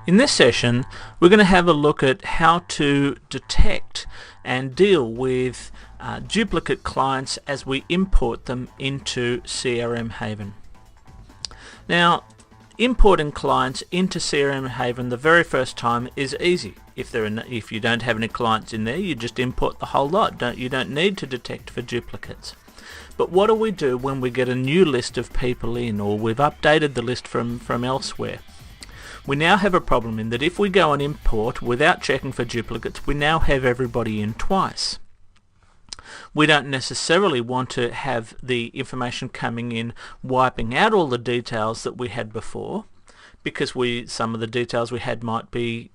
In this session, we're going to have a look at how to detect and deal with duplicate clients as we import them into CRMHaven. Now, importing clients into CRMHaven the very first time is easy. If you don't have any clients in there, you just import the whole lot. You don't need to detect for duplicates. But what do we do when we get a new list of people in, or we've updated the list from elsewhere? We now have a problem in that if we go and import without checking for duplicates, we now have everybody in twice. We don't necessarily want to have the information coming in wiping out all the details that we had before, because some of the details we had might be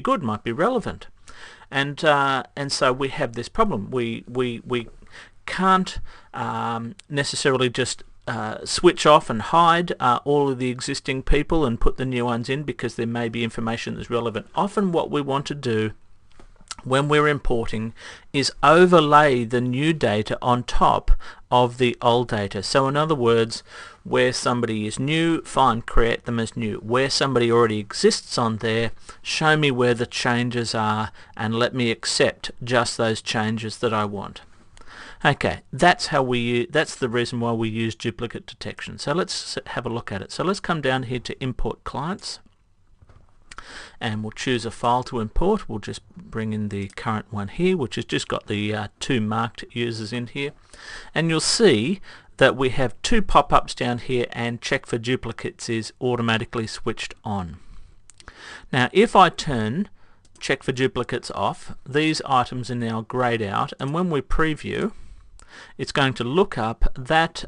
good, might be relevant, and so we have this problem. We can't necessarily just switch off and hide all of the existing people and put the new ones in, because there may be information that's relevant. Often what we want to do when we're importing is overlay the new data on top of the old data. So in other words, where somebody is new, fine, create them as new. Where somebody already exists on there, show me where the changes are and let me accept just those changes that I want. Okay, that's the reason why we use duplicate detection. So let's have a look at it. So let's come down here to import clients, and we'll choose a file to import. We'll just bring in the current one here, which has just got the two marked users in here, and you'll see that we have two pop-ups down here, and check for duplicates is automatically switched on. Now if I turn check for duplicates off, these items are now grayed out, and when we preview, it's going to look up that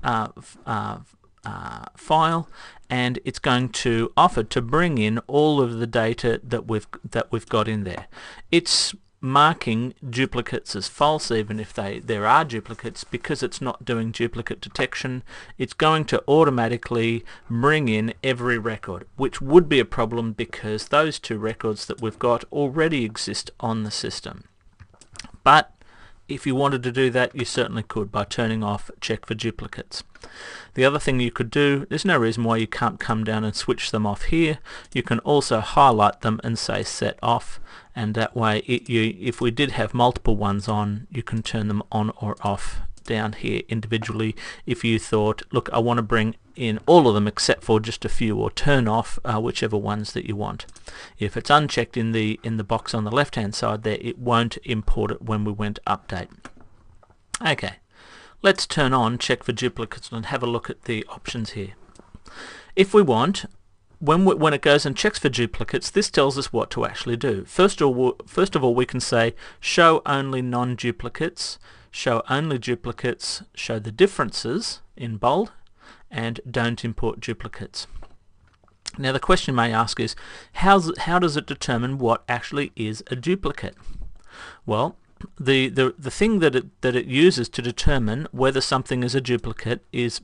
file, and it's going to offer to bring in all of the data that we've got in there. It's marking duplicates as false even if there are duplicates, because it's not doing duplicate detection. It's going to automatically bring in every record, which would be a problem because those two records that we've got already exist on the system. But if you wanted to do that, you certainly could by turning off check for duplicates. The other thing you could do, there's no reason why you can't come down and switch them off here. You can also highlight them and say set off, and that way if we did have multiple ones on, you can turn them on or off down here individually if you thought, look, I want to bring in all of them except for just a few, or turn off whichever ones that you want. If it's unchecked in the box on the left hand side there, it won't import it when we went update. Okay, let's turn on check for duplicates and have a look at the options here. If we want, when it goes and checks for duplicates, this tells us what to actually do. First of all, we can say show only non-duplicates, show only duplicates, show the differences in bold, and don't import duplicates. Now the question you may ask is, how does it determine what actually is a duplicate? Well, the thing that it uses to determine whether something is a duplicate is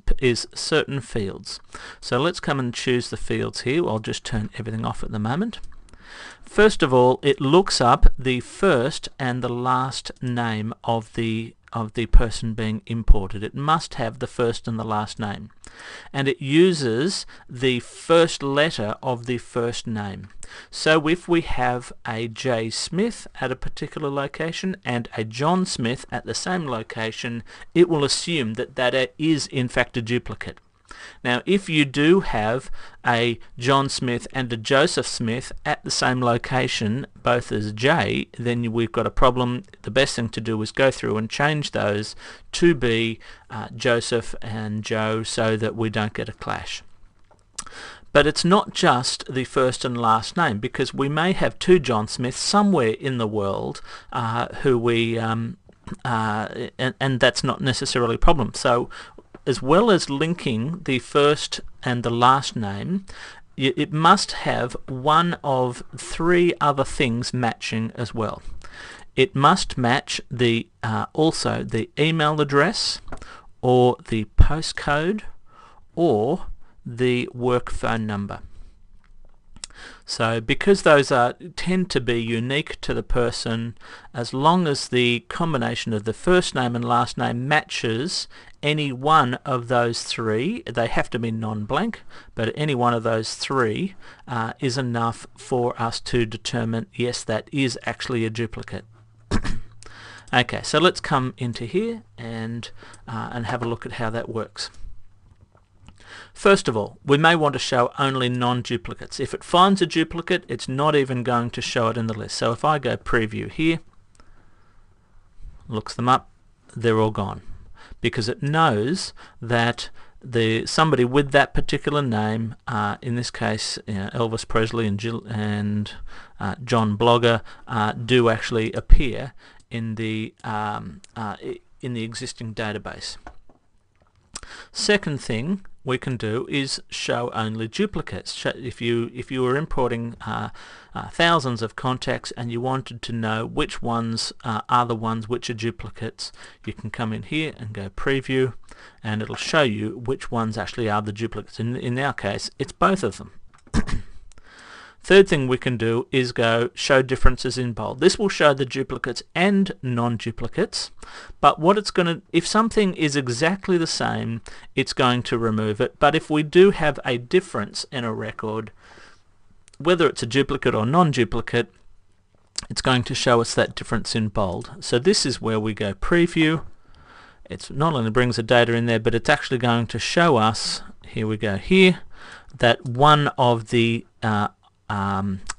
certain fields. So let's come and choose the fields here. I'll just turn everything off at the moment. First of all, it looks up the first and the last name of the person being imported. It must have the first and the last name, and it uses the first letter of the first name. So if we have a J. Smith at a particular location and a John Smith at the same location, it will assume that that is in fact a duplicate. Now if you do have a John Smith and a Joseph Smith at the same location, both as J, then we've got a problem. The best thing to do is go through and change those to be Joseph and Joe, so that we don't get a clash. But it's not just the first and last name, because we may have two John Smiths somewhere in the world who we and that's not necessarily a problem. So as well as linking the first and the last name, it must have one of three other things matching as well. It must match also the email address, or the postcode, or the work phone number. So because those tend to be unique to the person, as long as the combination of the first name and last name matches any one of those three, they have to be non-blank, but any one of those three is enough for us to determine, yes, that is actually a duplicate. Okay, so let's come into here and have a look at how that works. First of all, we may want to show only non-duplicates. If it finds a duplicate, it's not even going to show it in the list. So if I go preview here, looks them up, they're all gone, because it knows that somebody with that particular name, in this case Elvis Presley and John Blogger, do actually appear in the existing database. Second thing we can do is show only duplicates. If you were importing thousands of contacts and you wanted to know which ones are the ones which are duplicates, you can come in here and go preview, and it'll show you which ones actually are the duplicates. In our case, it's both of them. Third thing we can do is go show differences in bold. This will show the duplicates and non-duplicates, but what it's going to, if something is exactly the same, it's going to remove it. But if we do have a difference in a record, whether it's a duplicate or non-duplicate, it's going to show us that difference in bold. So this is where we go preview. It's not only brings the data in there, but it's actually going to show us, here we go here, that one of the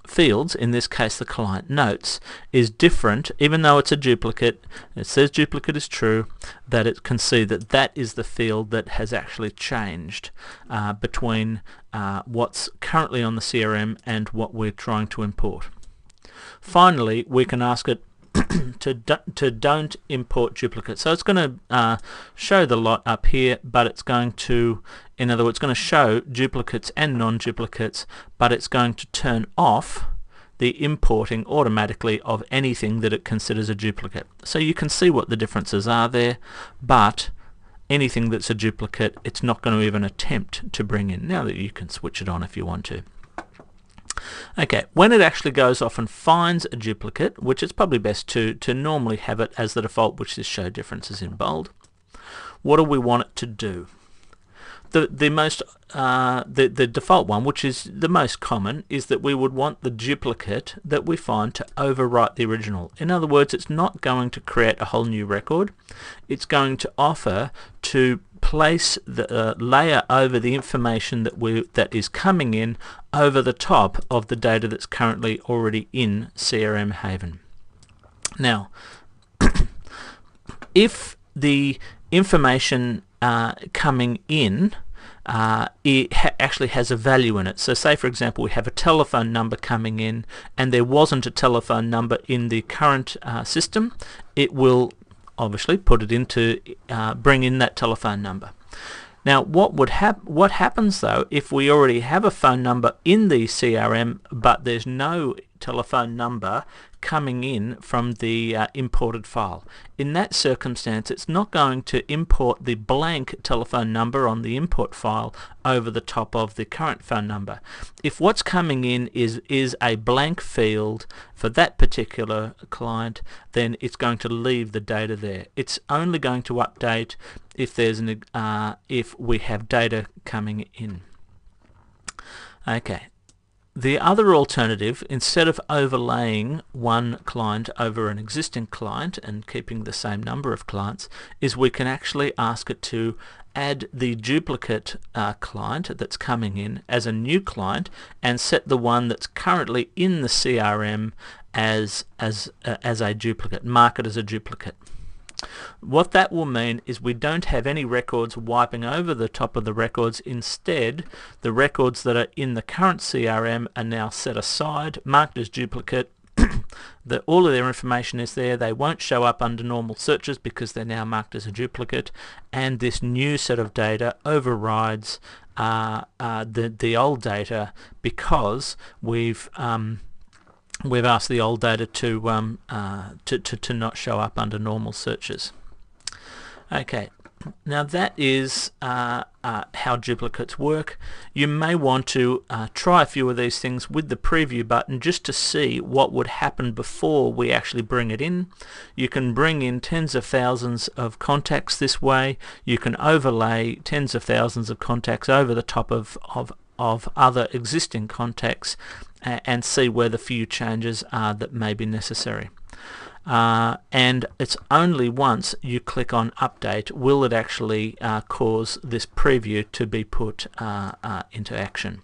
fields, in this case the client notes, is different. Even though it's a duplicate, it says duplicate is true, that it can see that that is the field that has actually changed between what's currently on the CRM and what we're trying to import. Finally, we can ask it to don't import duplicates. So it's going to show the lot up here, but it's going to, in other words, it's going to show duplicates and non-duplicates, but it's going to turn off the importing automatically of anything that it considers a duplicate. So you can see what the differences are there, but anything that's a duplicate, it's not going to even attempt to bring in. Now that you can switch it on if you want to. Okay, when it actually goes off and finds a duplicate, which it's probably best to normally have it as the default, which is show differences in bold, what do we want it to do? The default one, which is the most common, is that we would want the duplicate that we find to overwrite the original. In other words, it's not going to create a whole new record. It's going to offer to place the layer over the information that is coming in over the top of the data that's currently already in CRMHaven. Now, if the information coming in actually has a value in it. So say for example we have a telephone number coming in and there wasn't a telephone number in the current system, it will obviously put it into bring in that telephone number. Now what happens though if we already have a phone number in the CRM but there's no telephone number coming in from the imported file? In that circumstance, it's not going to import the blank telephone number on the import file over the top of the current phone number. If what's coming in is a blank field for that particular client, then it's going to leave the data there. It's only going to update if there's if we have data coming in. Okay. The other alternative, instead of overlaying one client over an existing client and keeping the same number of clients, is we can actually ask it to add the duplicate client that's coming in as a new client and set the one that's currently in the CRM as a duplicate, mark it as a duplicate. What that will mean is we don't have any records wiping over the top of the records. Instead, the records that are in the current CRM are now set aside, marked as duplicate. All of their information is there. They won't show up under normal searches because they're now marked as a duplicate, and this new set of data overrides the old data because we've asked the old data to not show up under normal searches. Okay, Now that is how duplicates work. You may want to try a few of these things with the preview button just to see what would happen before we actually bring it in. You can bring in tens of thousands of contacts this way. You can overlay tens of thousands of contacts over the top of other existing contacts and see where the few changes are that may be necessary. And it's only once you click on update will it actually cause this preview to be put into action.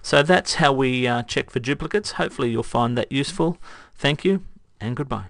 So that's how we check for duplicates. Hopefully you'll find that useful. Thank you and goodbye.